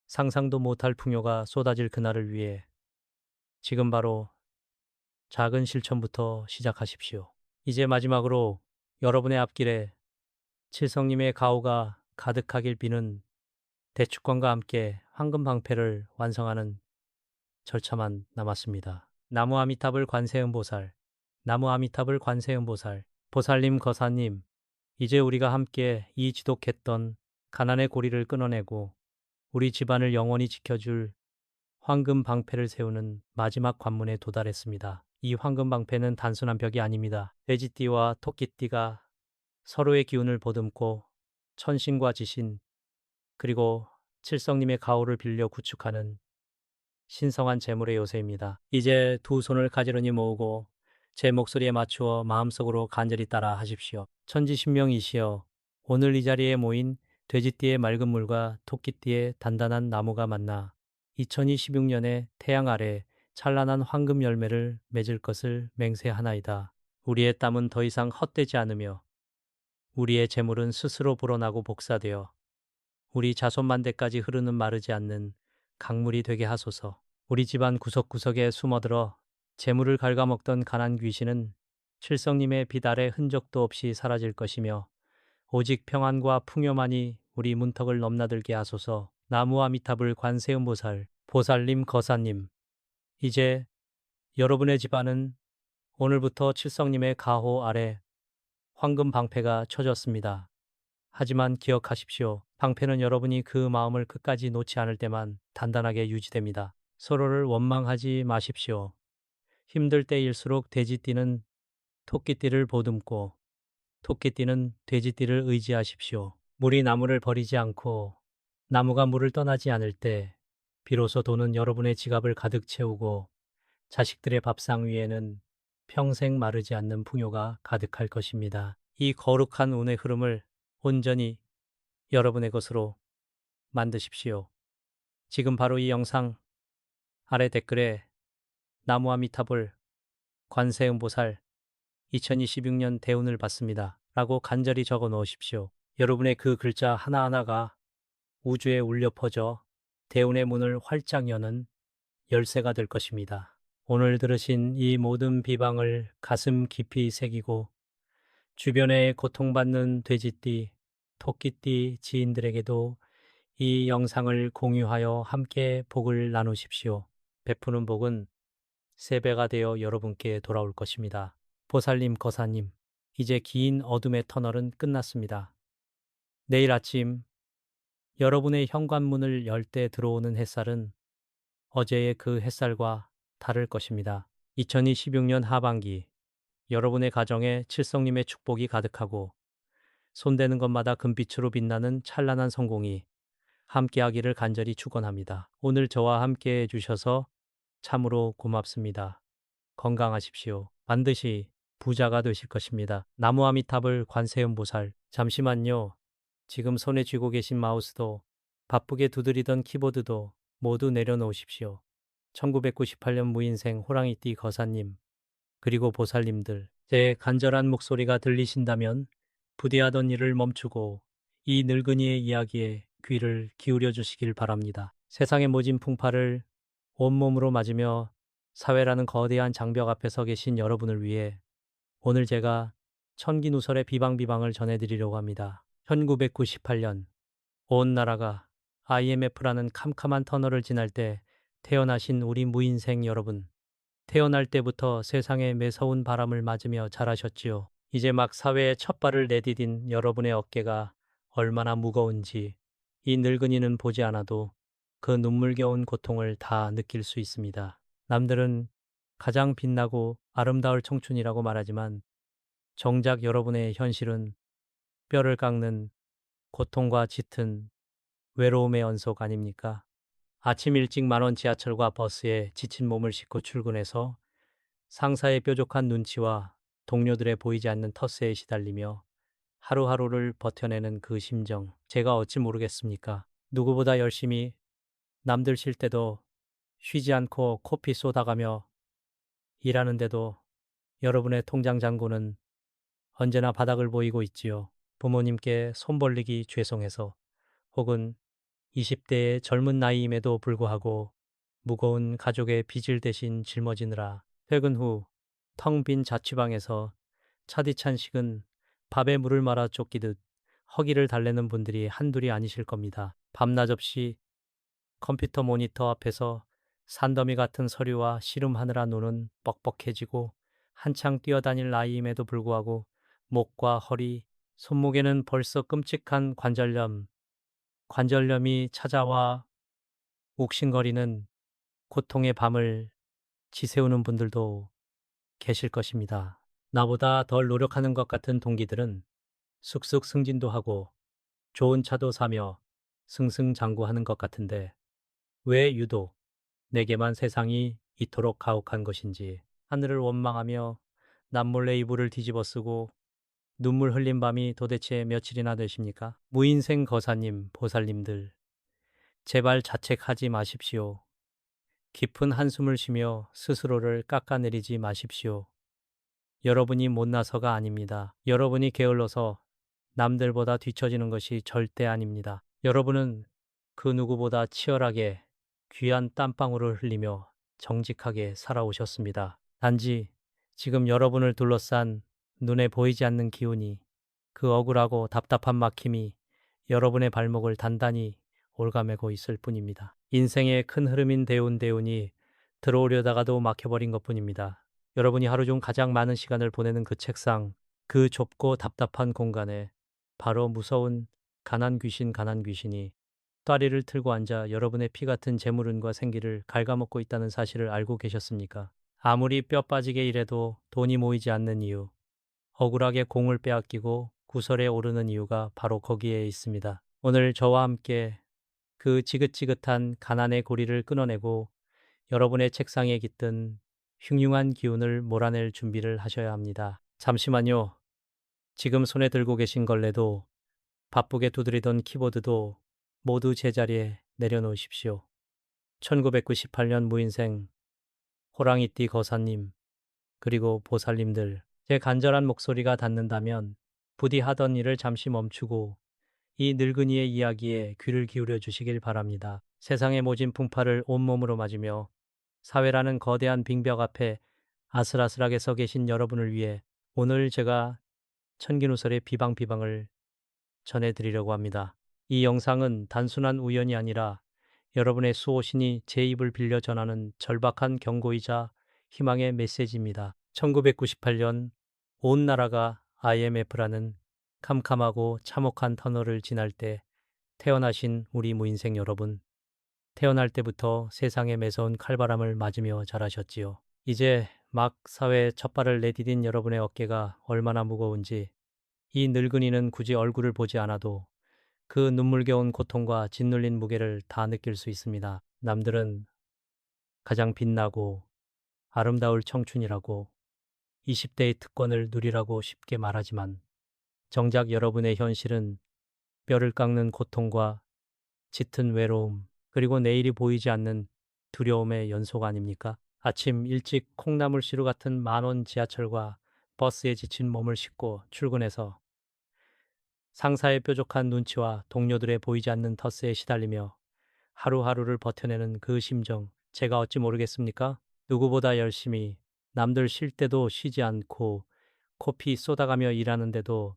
상상도 못할 풍요가 쏟아질 그날을 위해 지금 바로 작은 실천부터 시작하십시오. 이제 마지막으로 여러분의 앞길에 칠성님의 가호가 가득하길 비는 대축권과 함께 황금 방패를 완성하는 절차만 남았습니다. 나무 아미탑을 관세음보살, 나무 아미탑을 관세음보살, 보살님 거사님, 이제 우리가 함께 이 지독했던 가난의 고리를 끊어내고 우리 집안을 영원히 지켜줄 황금 방패를 세우는 마지막 관문에 도달했습니다. 이 황금 방패는 단순한 벽이 아닙니다. 돼지띠와 토끼띠가 서로의 기운을 보듬고 천신과 지신, 그리고 칠성님의 가호를 빌려 구축하는 신성한 재물의 요새입니다. 이제 두 손을 가지런히 모으고 제 목소리에 맞추어 마음속으로 간절히 따라 하십시오. 천지신명이시여, 오늘 이 자리에 모인 돼지띠의 맑은 물과 토끼띠의 단단한 나무가 만나 2026년의 태양 아래 찬란한 황금 열매를 맺을 것을 맹세하나이다. 우리의 땀은 더 이상 헛되지 않으며 우리의 재물은 스스로 불어나고 복사되어 우리 자손만대까지 흐르는 마르지 않는 강물이 되게 하소서. 우리 집안 구석구석에 숨어들어 재물을 갉아먹던 가난 귀신은 칠성님의 빛 아래 흔적도 없이 사라질 것이며 오직 평안과 풍요만이 우리 문턱을 넘나들게 하소서. 나무 아미타불 관세음보살, 보살님 거사님, 이제 여러분의 집안은 오늘부터 칠성님의 가호 아래 황금 방패가 쳐졌습니다. 하지만 기억하십시오. 방패는 여러분이 그 마음을 끝까지 놓지 않을 때만 단단하게 유지됩니다. 서로를 원망하지 마십시오. 힘들 때일수록 돼지띠는 토끼띠를 보듬고 토끼띠는 돼지띠를 의지하십시오. 물이 나무를 버리지 않고 나무가 물을 떠나지 않을 때 비로소 돈은 여러분의 지갑을 가득 채우고 자식들의 밥상 위에는 평생 마르지 않는 풍요가 가득할 것입니다. 이 거룩한 운의 흐름을 온전히 여러분의 것으로 만드십시오. 지금 바로 이 영상 아래 댓글에 나무 아미타불 관세음보살 2026년 대운을 받습니다. 라고 간절히 적어 놓으십시오. 여러분의 그 글자 하나하나가 우주에 울려 퍼져 대운의 문을 활짝 여는 열쇠가 될 것입니다. 오늘 들으신 이 모든 비방을 가슴 깊이 새기고 주변에 고통받는 돼지띠, 토끼띠 지인들에게도 이 영상을 공유하여 함께 복을 나누십시오. 베푸는 복은 3배가 되어 여러분께 돌아올 것입니다. 보살님, 거사님, 이제 긴 어둠의 터널은 끝났습니다. 내일 아침 여러분의 현관문을 열 때 들어오는 햇살은 어제의 그 햇살과 다를 것입니다. 2026년 하반기 여러분의 가정에 칠성님의 축복이 가득하고 손대는 것마다 금빛으로 빛나는 찬란한 성공이 함께하기를 간절히 축원합니다. 오늘 저와 함께 해주셔서 참으로 고맙습니다. 건강하십시오. 반드시 부자가 되실 것입니다. 나무 아미탑을 관세음보살. 잠시만요. 지금 손에 쥐고 계신 마우스도 바쁘게 두드리던 키보드도 모두 내려놓으십시오. 1998년 무인생 호랑이띠 거사님, 그리고 보살님들, 제 간절한 목소리가 들리신다면 부디하던 일을 멈추고 이 늙은이의 이야기에 귀를 기울여 주시길 바랍니다. 세상의 모진 풍파를 온몸으로 맞으며 사회라는 거대한 장벽 앞에 서 계신 여러분을 위해 오늘 제가 천기누설의 비방비방을 전해드리려고 합니다. 1998년 온 나라가 IMF라는 캄캄한 터널을 지날 때 태어나신 우리 무인생 여러분. 태어날 때부터 세상에 매서운 바람을 맞으며 자라셨지요. 이제 막 사회에 첫 발을 내디딘 여러분의 어깨가 얼마나 무거운지 이 늙은이는 보지 않아도 그 눈물겨운 고통을 다 느낄 수 있습니다. 남들은 가장 빛나고 아름다울 청춘이라고 말하지만 정작 여러분의 현실은 뼈를 깎는 고통과 짙은 외로움의 연속 아닙니까? 아침 일찍 만원 지하철과 버스에 지친 몸을 싣고 출근해서 상사의 뾰족한 눈치와 동료들의 보이지 않는 텃세에 시달리며 하루하루를 버텨내는 그 심정, 제가 어찌 모르겠습니까? 누구보다 열심히 남들 쉴 때도 쉬지 않고 코피 쏟아가며 일하는데도 여러분의 통장 잔고는 언제나 바닥을 보이고 있지요. 부모님께 손 벌리기 죄송해서 혹은 20대의 젊은 나이임에도 불구하고 무거운 가족의 빚을 대신 짊어지느라 퇴근 후 텅 빈 자취방에서 차디찬 식은 밥에 물을 말아 쫓기듯 허기를 달래는 분들이 한둘이 아니실 겁니다. 밤낮 없이 컴퓨터 모니터 앞에서 산더미 같은 서류와 씨름하느라 눈은 뻑뻑해지고 한창 뛰어다닐 나이임에도 불구하고 목과 허리, 손목에는 벌써 끔찍한 관절염이 찾아와 욱신거리는 고통의 밤을 지새우는 분들도 계실 것입니다. 나보다 덜 노력하는 것 같은 동기들은 쑥쑥 승진도 하고 좋은 차도 사며 승승장구하는 것 같은데 왜 유독 내게만 세상이 이토록 가혹한 것인지 하늘을 원망하며 남몰래 이불을 뒤집어 쓰고 눈물 흘린 밤이 도대체 며칠이나 되십니까? 무인생 거사님, 보살님들, 제발 자책하지 마십시오. 깊은 한숨을 쉬며 스스로를 깎아내리지 마십시오. 여러분이 못나서가 아닙니다. 여러분이 게을러서 남들보다 뒤처지는 것이 절대 아닙니다. 여러분은 그 누구보다 치열하게 귀한 땀방울을 흘리며 정직하게 살아오셨습니다. 단지 지금 여러분을 둘러싼 눈에 보이지 않는 기운이 그 억울하고 답답한 막힘이 여러분의 발목을 단단히 올가매고 있을 뿐입니다. 인생의 큰 흐름인 대운이 들어오려다가도 막혀버린 것 뿐입니다. 여러분이 하루 중 가장 많은 시간을 보내는 그 책상, 그 좁고 답답한 공간에 바로 무서운 가난 귀신이 다리를 틀고 앉아 여러분의 피 같은 재물운과 생기를 갉아먹고 있다는 사실을 알고 계셨습니까? 아무리 뼈 빠지게 일해도 돈이 모이지 않는 이유, 억울하게 공을 빼앗기고 구설에 오르는 이유가 바로 거기에 있습니다. 오늘 저와 함께 그 지긋지긋한 가난의 고리를 끊어내고 여러분의 책상에 깃든 흉흉한 기운을 몰아낼 준비를 하셔야 합니다. 잠시만요. 지금 손에 들고 계신 걸레도 바쁘게 두드리던 키보드도 모두 제자리에 내려놓으십시오. 1998년 무인생 호랑이띠 거사님 그리고 보살님들, 제 간절한 목소리가 닿는다면 부디 하던 일을 잠시 멈추고 이 늙은이의 이야기에 귀를 기울여 주시길 바랍니다. 세상의 모진 풍파를 온몸으로 맞으며 사회라는 거대한 빙벽 앞에 아슬아슬하게 서 계신 여러분을 위해 오늘 제가 천기누설의 비방을 전해드리려고 합니다. 이 영상은 단순한 우연이 아니라 여러분의 수호신이 제 입을 빌려 전하는 절박한 경고이자 희망의 메시지입니다. 1998년 온 나라가 IMF라는 캄캄하고 참혹한 터널을 지날 때 태어나신 우리 무인생 여러분, 태어날 때부터 세상의 매서운 칼바람을 맞으며 자라셨지요. 이제 막 사회에 첫 발을 내디딘 여러분의 어깨가 얼마나 무거운지 이 늙은이는 굳이 얼굴을 보지 않아도 그 눈물겨운 고통과 짓눌린 무게를 다 느낄 수 있습니다. 남들은 가장 빛나고 아름다울 청춘이라고 20대의 특권을 누리라고 쉽게 말하지만 정작 여러분의 현실은 뼈를 깎는 고통과 짙은 외로움, 그리고 내일이 보이지 않는 두려움의 연속 아닙니까? 아침 일찍 콩나물시루 같은 만원 지하철과 버스에 지친 몸을 싣고 출근해서 상사의 뾰족한 눈치와 동료들의 보이지 않는 텃세에 시달리며 하루하루를 버텨내는 그 심정, 제가 어찌 모르겠습니까? 누구보다 열심히 남들 쉴 때도 쉬지 않고 코피 쏟아가며 일하는데도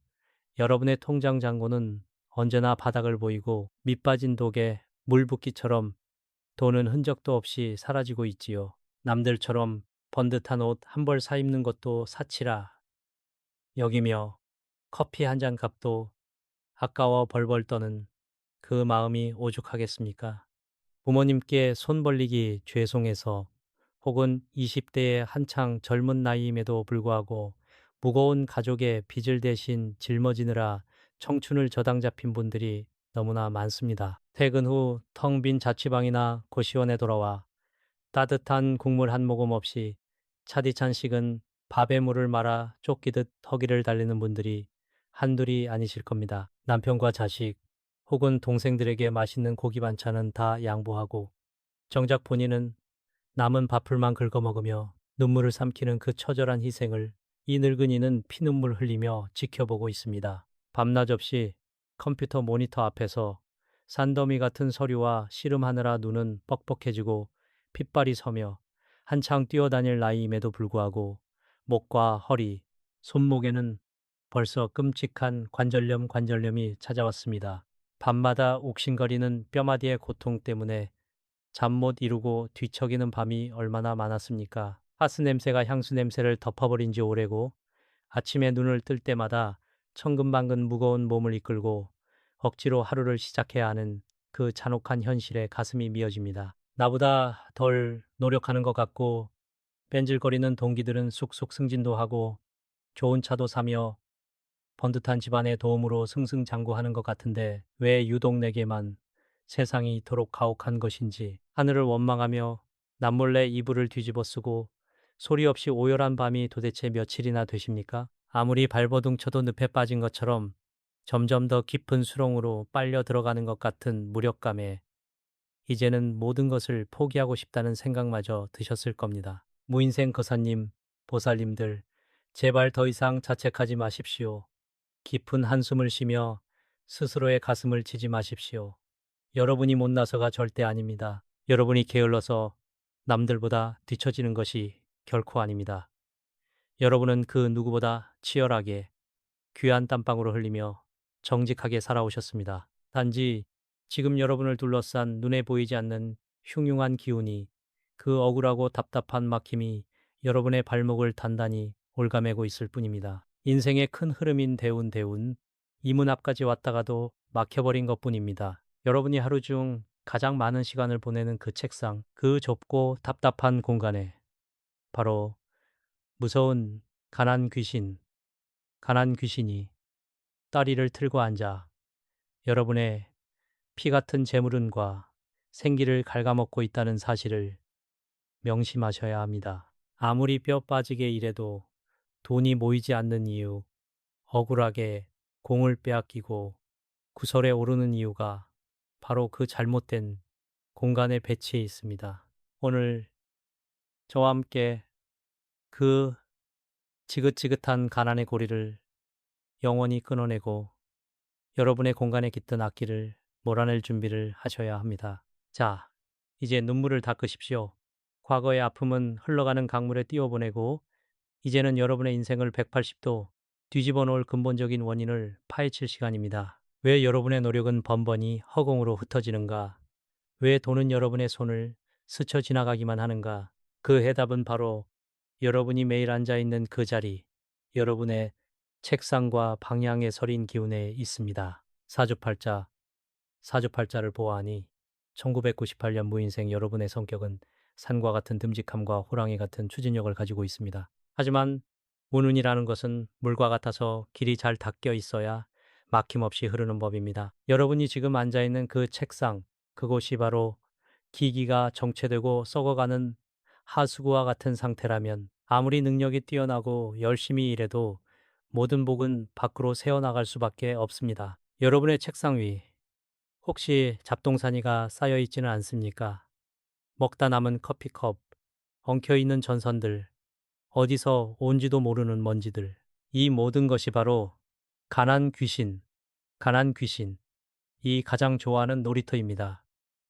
여러분의 통장 잔고는 언제나 바닥을 보이고 밑 빠진 독에 물붓기처럼 돈은 흔적도 없이 사라지고 있지요. 남들처럼 번듯한 옷 한 벌 사 입는 것도 사치라 여기며 커피 한 잔 값도 아까워 벌벌 떠는 그 마음이 오죽하겠습니까? 부모님께 손 벌리기 죄송해서 혹은 20대의 한창 젊은 나이임에도 불구하고 무거운 가족의 빚을 대신 짊어지느라 청춘을 저당 잡힌 분들이 너무나 많습니다. 퇴근 후 텅 빈 자취방이나 고시원에 돌아와 따뜻한 국물 한 모금 없이 차디찬 식은 밥에 물을 말아 쫓기듯 허기를 달리는 분들이 한둘이 아니실 겁니다. 남편과 자식 혹은 동생들에게 맛있는 고기 반찬은 다 양보하고 정작 본인은 남은 밥풀만 긁어먹으며 눈물을 삼키는 그 처절한 희생을 이 늙은이는 피눈물 흘리며 지켜보고 있습니다. 밤낮 없이 컴퓨터 모니터 앞에서 산더미 같은 서류와 씨름하느라 눈은 뻑뻑해지고 핏발이 서며 한창 뛰어다닐 나이임에도 불구하고 목과 허리, 손목에는 벌써 끔찍한 관절염이 찾아왔습니다. 밤마다 옥신거리는 뼈마디의 고통 때문에 잠 못 이루고 뒤척이는 밤이 얼마나 많았습니까? 하스 냄새가 향수 냄새를 덮어버린 지 오래고 아침에 눈을 뜰 때마다 천근만근 무거운 몸을 이끌고 억지로 하루를 시작해야 하는 그 잔혹한 현실에 가슴이 미어집니다. 나보다 덜 노력하는 것 같고 뺀질거리는 동기들은 쑥쑥 승진도 하고 좋은 차도 사며 번듯한 집안의 도움으로 승승장구하는 것 같은데 왜 유독 내게만 세상이 이토록 가혹한 것인지 하늘을 원망하며 남몰래 이불을 뒤집어 쓰고 소리 없이 오열한 밤이 도대체 며칠이나 되십니까? 아무리 발버둥 쳐도 늪에 빠진 것처럼 점점 더 깊은 수렁으로 빨려 들어가는 것 같은 무력감에 이제는 모든 것을 포기하고 싶다는 생각마저 드셨을 겁니다. 무인생 거사님, 보살님들, 제발 더 이상 자책하지 마십시오. 깊은 한숨을 쉬며 스스로의 가슴을 치지 마십시오. 여러분이 못나서가 절대 아닙니다. 여러분이 게을러서 남들보다 뒤처지는 것이 결코 아닙니다. 여러분은 그 누구보다 치열하게 귀한 땀방울을 흘리며 정직하게 살아오셨습니다. 단지 지금 여러분을 둘러싼 눈에 보이지 않는 흉흉한 기운이 그 억울하고 답답한 막힘이 여러분의 발목을 단단히 올가매고 있을 뿐입니다. 인생의 큰 흐름인 대운대운 이 문 앞까지 왔다가도 막혀버린 것뿐입니다. 여러분이 하루 중 가장 많은 시간을 보내는 그 책상, 그 좁고 답답한 공간에 바로 무서운 가난 귀신이 다리를 틀고 앉아 여러분의 피 같은 재물운과 생기를 갉아먹고 있다는 사실을 명심하셔야 합니다. 아무리 뼈 빠지게 일해도 돈이 모이지 않는 이유, 억울하게 공을 빼앗기고 구설에 오르는 이유가 바로 그 잘못된 공간의 배치에 있습니다. 오늘 저와 함께 그 지긋지긋한 가난의 고리를 영원히 끊어내고 여러분의 공간에 깃든 악기를 몰아낼 준비를 하셔야 합니다. 자, 이제 눈물을 닦으십시오. 과거의 아픔은 흘러가는 강물에 띄워보내고 이제는 여러분의 인생을 180도 뒤집어 놓을 근본적인 원인을 파헤칠 시간입니다. 왜 여러분의 노력은 번번이 허공으로 흩어지는가? 왜 돈은 여러분의 손을 스쳐 지나가기만 하는가? 그 해답은 바로 여러분이 매일 앉아있는 그 자리, 여러분의 책상과 방향에 서린 기운에 있습니다. 사주팔자, 사주팔자를 보아하니 1998년 무인생 여러분의 성격은 산과 같은 듬직함과 호랑이 같은 추진력을 가지고 있습니다. 하지만 운운이라는 것은 물과 같아서 길이 잘 닦여 있어야 막힘없이 흐르는 법입니다. 여러분이 지금 앉아있는 그 책상, 그곳이 바로 기기가 정체되고 썩어가는 하수구와 같은 상태라면 아무리 능력이 뛰어나고 열심히 일해도 모든 복은 밖으로 새어나갈 수밖에 없습니다. 여러분의 책상 위 혹시 잡동사니가 쌓여 있지는 않습니까? 먹다 남은 커피컵, 엉켜있는 전선들, 어디서 온지도 모르는 먼지들. 이 모든 것이 바로 가난 귀신, 가난 귀신, 이 가장 좋아하는 놀이터입니다.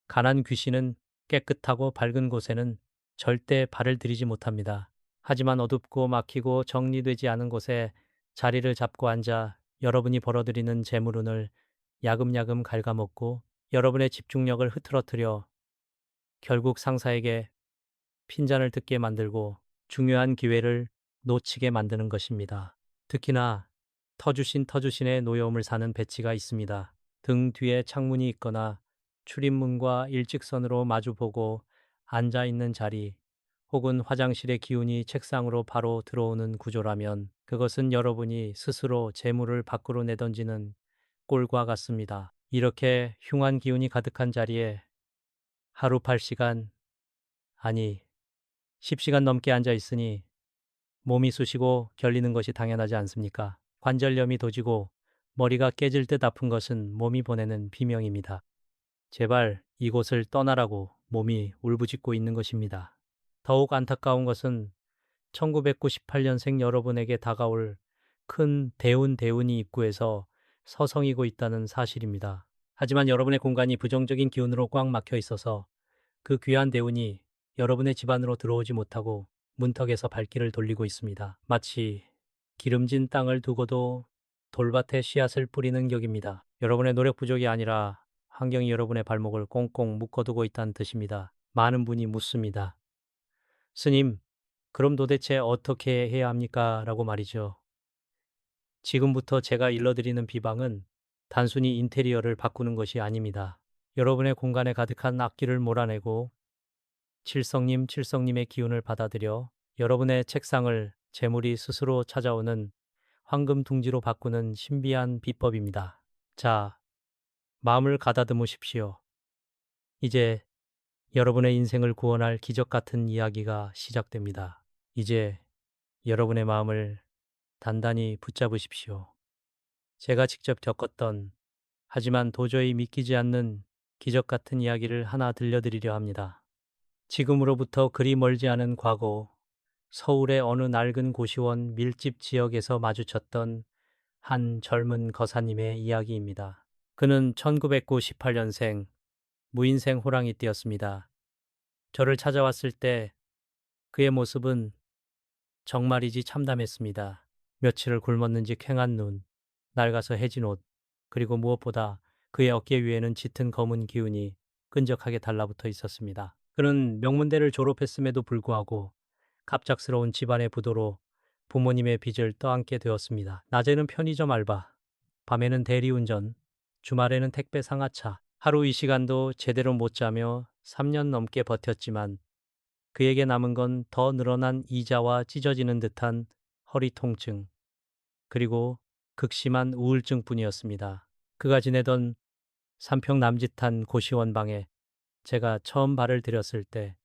가난 귀신은 깨끗하고 밝은 곳에는 절대 발을 들이지 못합니다. 하지만 어둡고 막히고 정리되지 않은 곳에 자리를 잡고 앉아 여러분이 벌어들이는 재물운을 야금야금 갉아먹고 여러분의 집중력을 흐트러뜨려 결국 상사에게 핀잔을 듣게 만들고 중요한 기회를 놓치게 만드는 것입니다. 특히나 터주신의 노여움을 사는 배치가 있습니다. 등 뒤에 창문이 있거나 출입문과 일직선으로 마주보고 앉아 있는 자리, 혹은 화장실의 기운이 책상으로 바로 들어오는 구조라면 그것은 여러분이 스스로 재물을 밖으로 내던지는 꼴과 같습니다. 이렇게 흉한 기운이 가득한 자리에 하루 8시간, 아니 10시간 넘게 앉아 있으니 몸이 쑤시고 결리는 것이 당연하지 않습니까? 관절염이 도지고 머리가 깨질 듯 아픈 것은 몸이 보내는 비명입니다. 제발 이곳을 떠나라고 몸이 울부짖고 있는 것입니다. 더욱 안타까운 것은 1998년생 여러분에게 다가올 큰 대운이 입구에서 서성이고 있다는 사실입니다. 하지만 여러분의 공간이 부정적인 기운으로 꽉 막혀 있어서 그 귀한 대운이 여러분의 집 안으로 들어오지 못하고 문턱에서 발길을 돌리고 있습니다. 마치 기름진 땅을 두고도 돌밭에 씨앗을 뿌리는 격입니다. 여러분의 노력 부족이 아니라 환경이 여러분의 발목을 꽁꽁 묶어두고 있다는 뜻입니다. 많은 분이 묻습니다. 스님, 그럼 도대체 어떻게 해야 합니까? 라고 말이죠. 지금부터 제가 일러드리는 비방은 단순히 인테리어를 바꾸는 것이 아닙니다. 여러분의 공간에 가득한 악기를 몰아내고 칠성님의 기운을 받아들여 여러분의 책상을 재물이 스스로 찾아오는 황금 둥지로 바꾸는 신비한 비법입니다. 자, 마음을 가다듬으십시오. 이제 여러분의 인생을 구원할 기적 같은 이야기가 시작됩니다. 이제 여러분의 마음을 단단히 붙잡으십시오. 제가 직접 겪었던 하지만 도저히 믿기지 않는 기적 같은 이야기를 하나 들려드리려 합니다. 지금으로부터 그리 멀지 않은 과거, 서울의 어느 낡은 고시원 밀집 지역에서 마주쳤던 한 젊은 거사님의 이야기입니다. 그는 1998년생 무인생 호랑이띠였습니다. 저를 찾아왔을 때 그의 모습은 정말이지 참담했습니다. 며칠을 굶었는지 퀭한 눈, 낡아서 해진 옷, 그리고 무엇보다 그의 어깨 위에는 짙은 검은 기운이 끈적하게 달라붙어 있었습니다. 그는 명문대를 졸업했음에도 불구하고 갑작스러운 집안의 부도로 부모님의 빚을 떠안게 되었습니다. 낮에는 편의점 알바, 밤에는 대리운전, 주말에는 택배 상하차, 하루 이 시간도 제대로 못 자며 3년 넘게 버텼지만 그에게 남은 건 더 늘어난 이자와 찢어지는 듯한 허리 통증, 그리고 극심한 우울증뿐이었습니다. 그가 지내던 삼평 남짓한 고시원 방에 제가 처음 발을 들였을 때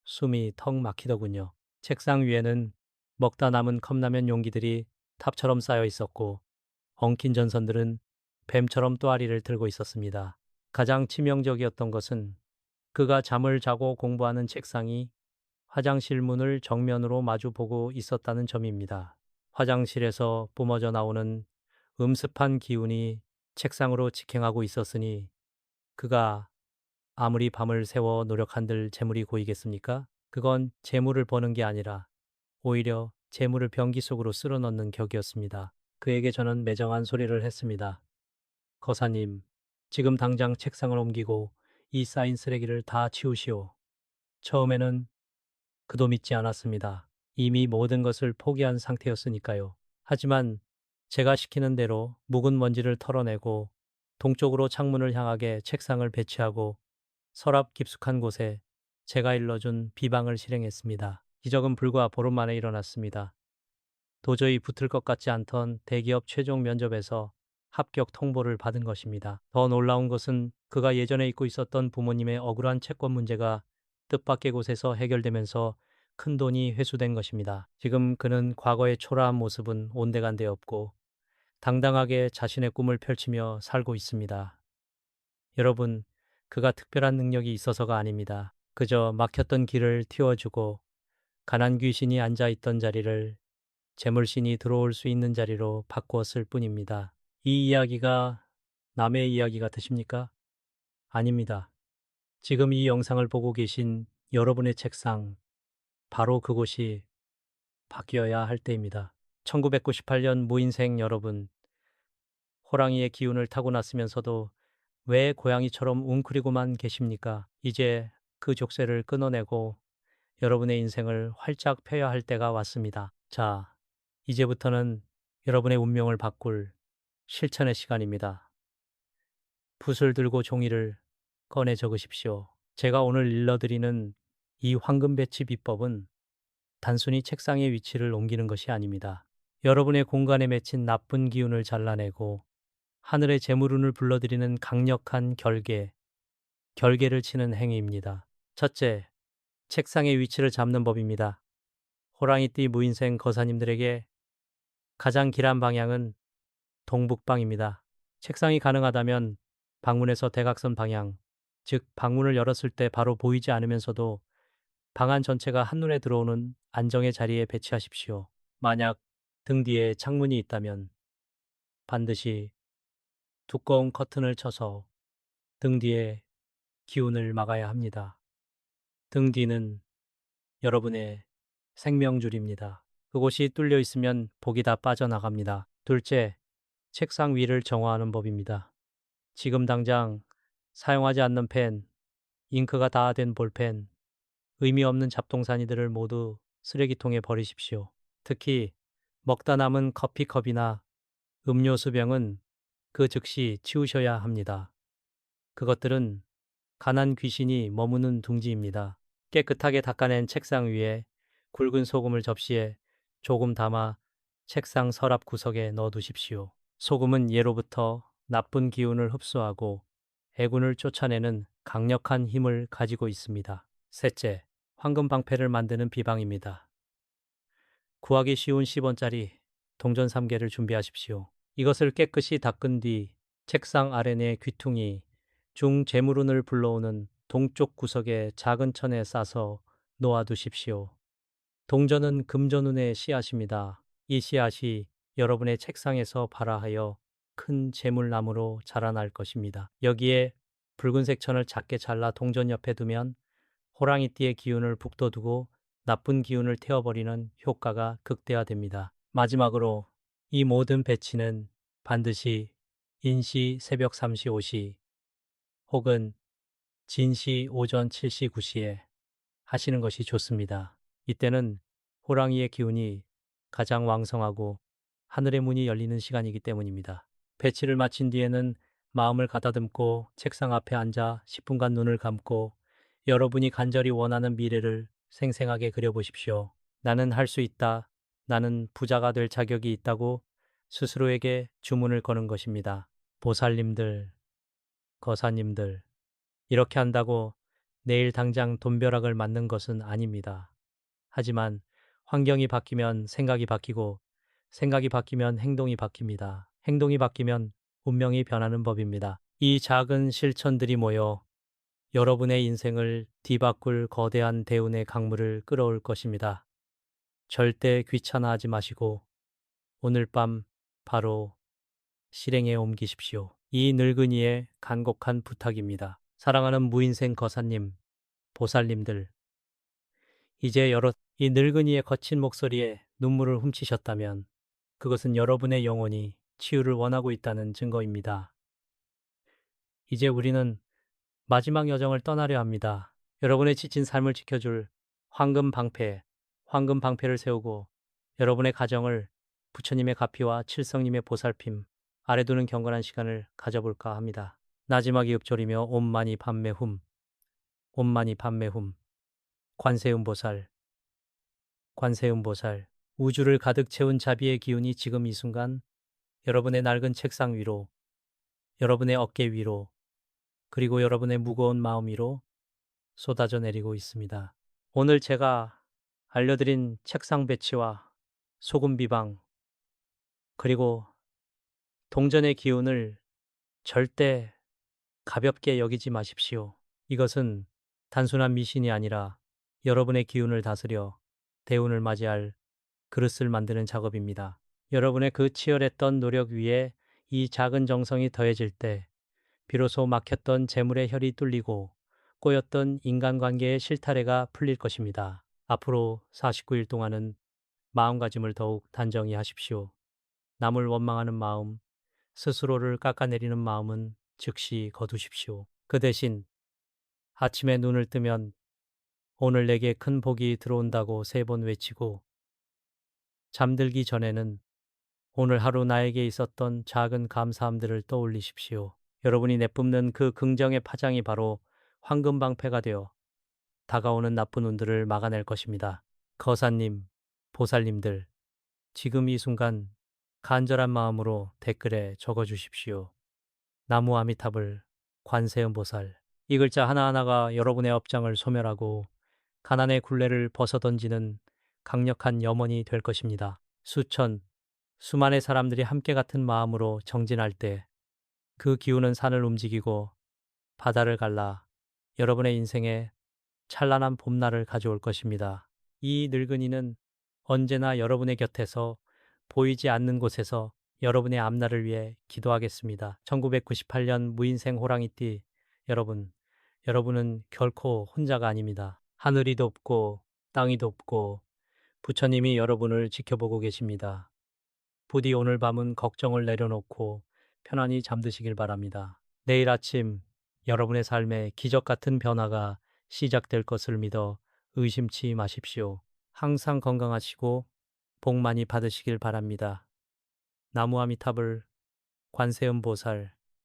숨이 턱 막히더군요. 책상 위에는 먹다 남은 컵라면 용기들이 탑처럼 쌓여 있었고 엉킨 전선들은 뱀처럼 또아리를 들고 있었습니다. 가장 치명적이었던 것은 그가 잠을 자고 공부하는 책상이 화장실 문을 정면으로 마주보고 있었다는 점입니다. 화장실에서 뿜어져 나오는 음습한 기운이 책상으로 직행하고 있었으니 그가 아무리 밤을 새워 노력한들 재물이 고이겠습니까? 그건 재물을 버는 게 아니라 오히려 재물을 변기 속으로 쓸어넣는 격이었습니다. 그에게 저는 매정한 소리를 했습니다. 거사님, 지금 당장 책상을 옮기고 이 쌓인 쓰레기를 다 치우시오. 처음에는 그도 믿지 않았습니다. 이미 모든 것을 포기한 상태였으니까요. 하지만 제가 시키는 대로 묵은 먼지를 털어내고 동쪽으로 창문을 향하게 책상을 배치하고 서랍 깊숙한 곳에 제가 일러준 비방을 실행했습니다. 기적은 불과 보름 만에 일어났습니다. 도저히 붙을 것 같지 않던 대기업 최종 면접에서 합격 통보를 받은 것입니다. 더 놀라운 것은 그가 예전에 잊고 있었던 부모님의 억울한 채권 문제가 뜻밖의 곳에서 해결되면서 큰돈이 회수된 것입니다. 지금 그는 과거의 초라한 모습은 온데간데 없고 당당하게 자신의 꿈을 펼치며 살고 있습니다. 여러분, 그가 특별한 능력이 있어서가 아닙니다. 그저 막혔던 길을 틔워주고 가난 귀신이 앉아있던 자리를 재물신이 들어올 수 있는 자리로 바꾸었을 뿐입니다. 이 이야기가 남의 이야기 같으십니까? 아닙니다. 지금 이 영상을 보고 계신 여러분의 책상, 바로 그곳이 바뀌어야 할 때입니다. 1998년 무인생 여러분, 호랑이의 기운을 타고났으면서도 왜 고양이처럼 웅크리고만 계십니까? 이제 그 족쇄를 끊어내고 여러분의 인생을 활짝 펴야 할 때가 왔습니다. 자, 이제부터는 여러분의 운명을 바꿀 실천의 시간입니다. 붓을 들고 종이를 꺼내 적으십시오. 제가 오늘 일러드리는 이 황금 배치 비법은 단순히 책상의 위치를 옮기는 것이 아닙니다. 여러분의 공간에 맺힌 나쁜 기운을 잘라내고 하늘의 재물운을 불러들이는 강력한 결계를 치는 행위입니다. 첫째, 책상의 위치를 잡는 법입니다. 호랑이띠 무인생 거사님들에게 가장 길한 방향은 동북방입니다. 책상이 가능하다면 방문에서 대각선 방향, 즉 방문을 열었을 때 바로 보이지 않으면서도 방안 전체가 한눈에 들어오는 안정의 자리에 배치하십시오. 만약 등 뒤에 창문이 있다면 반드시 두꺼운 커튼을 쳐서 등 뒤에 기운을 막아야 합니다. 등 뒤는 여러분의 생명줄입니다. 그곳이 뚫려 있으면 복이 다 빠져나갑니다. 둘째, 책상 위를 정화하는 법입니다. 지금 당장 사용하지 않는 펜, 잉크가 다 된 볼펜, 의미 없는 잡동사니들을 모두 쓰레기통에 버리십시오. 특히 먹다 남은 커피컵이나 음료수병은 그 즉시 치우셔야 합니다. 그것들은 가난 귀신이 머무는 둥지입니다. 깨끗하게 닦아낸 책상 위에 굵은 소금을 접시에 조금 담아 책상 서랍 구석에 넣어두십시오. 소금은 예로부터 나쁜 기운을 흡수하고 애군을 쫓아내는 강력한 힘을 가지고 있습니다. 셋째, 황금 방패를 만드는 비방입니다. 구하기 쉬운 10원짜리 동전 3개를 준비하십시오. 이것을 깨끗이 닦은 뒤 책상 아래내 귀퉁이 중 재물운을 불러오는 동쪽 구석의 작은 천에 싸서 놓아두십시오. 동전은 금전운의 씨앗입니다. 이 씨앗이 여러분의 책상에서 발아하여 큰 재물나무로 자라날 것입니다. 여기에 붉은색 천을 작게 잘라 동전 옆에 두면 호랑이띠의 기운을 북돋우고 나쁜 기운을 태워버리는 효과가 극대화됩니다. 마지막으로 이 모든 배치는 반드시 인시 새벽 3시 5시 혹은 진시 오전 7시 9시에 하시는 것이 좋습니다. 이때는 호랑이의 기운이 가장 왕성하고 하늘의 문이 열리는 시간이기 때문입니다. 배치를 마친 뒤에는 마음을 가다듬고 책상 앞에 앉아 10분간 눈을 감고 여러분이 간절히 원하는 미래를 생생하게 그려보십시오. 나는 할 수 있다. 나는 부자가 될 자격이 있다고 스스로에게 주문을 거는 것입니다. 보살님들, 거사님들, 이렇게 한다고 내일 당장 돈벼락을 맞는 것은 아닙니다. 하지만 환경이 바뀌면 생각이 바뀌고 생각이 바뀌면 행동이 바뀝니다. 행동이 바뀌면 운명이 변하는 법입니다. 이 작은 실천들이 모여 여러분의 인생을 뒤바꿀 거대한 대운의 강물을 끌어올 것입니다. 절대 귀찮아하지 마시고 오늘 밤 바로 실행에 옮기십시오. 이 늙은이의 간곡한 부탁입니다. 사랑하는 무인생 거사님, 보살님들, 이제 이 늙은이의 거친 목소리에 눈물을 훔치셨다면 그것은 여러분의 영혼이 치유를 원하고 있다는 증거입니다. 이제 우리는 마지막 여정을 떠나려 합니다. 여러분의 지친 삶을 지켜줄 황금 방패를 세우고 여러분의 가정을 부처님의 가피와 칠성님의 보살핌 아래 두는 경건한 시간을 가져볼까 합니다. 나지막이 읊조리며 옴마니 밤매훔, 옴마니 밤매훔, 관세음보살, 관세음보살, 우주를 가득 채운 자비의 기운이 지금 이 순간 여러분의 낡은 책상 위로, 여러분의 어깨 위로, 그리고 여러분의 무거운 마음 위로 쏟아져 내리고 있습니다. 오늘 제가 알려드린 책상 배치와 소금 비방, 그리고 동전의 기운을 절대 가볍게 여기지 마십시오. 이것은 단순한 미신이 아니라 여러분의 기운을 다스려 대운을 맞이할 그릇을 만드는 작업입니다. 여러분의 그 치열했던 노력 위에 이 작은 정성이 더해질 때 비로소 막혔던 재물의 혈이 뚫리고 꼬였던 인간관계의 실타래가 풀릴 것입니다. 앞으로 49일 동안은 마음가짐을 더욱 단정히 하십시오. 남을 원망하는 마음, 스스로를 깎아내리는 마음은 즉시 거두십시오. 그 대신 아침에 눈을 뜨면 오늘 내게 큰 복이 들어온다고 3번 외치고 잠들기 전에는 오늘 하루 나에게 있었던 작은 감사함들을 떠올리십시오. 여러분이 내뿜는 그 긍정의 파장이 바로 황금방패가 되어 다가오는 나쁜 운들을 막아낼 것입니다. 거사님, 보살님들, 지금 이 순간 간절한 마음으로 댓글에 적어주십시오. 나무 아미탑을 관세음보살. 이 글자 하나하나가 여러분의 업장을 소멸하고 가난의 굴레를 벗어던지는 강력한 염원이 될 것입니다. 수만의 사람들이 함께 같은 마음으로 정진할 때 그 기운은 산을 움직이고 바다를 갈라 여러분의 인생에 찬란한 봄날을 가져올 것입니다. 이 늙은이는 언제나 여러분의 곁에서 보이지 않는 곳에서 여러분의 앞날을 위해 기도하겠습니다. 1998년 무인생 호랑이띠 여러분은 결코 혼자가 아닙니다. 하늘이 돕고 땅이 돕고 부처님이 여러분을 지켜보고 계십니다. 부디 오늘 밤은 걱정을 내려놓고 편안히 잠드시길 바랍니다. 내일 아침 여러분의 삶에 기적 같은 변화가 시작될 것을 믿어 의심치 마십시오. 항상 건강하시고 복 많이 받으시길 바랍니다. 나무 아미탑을 관세음보살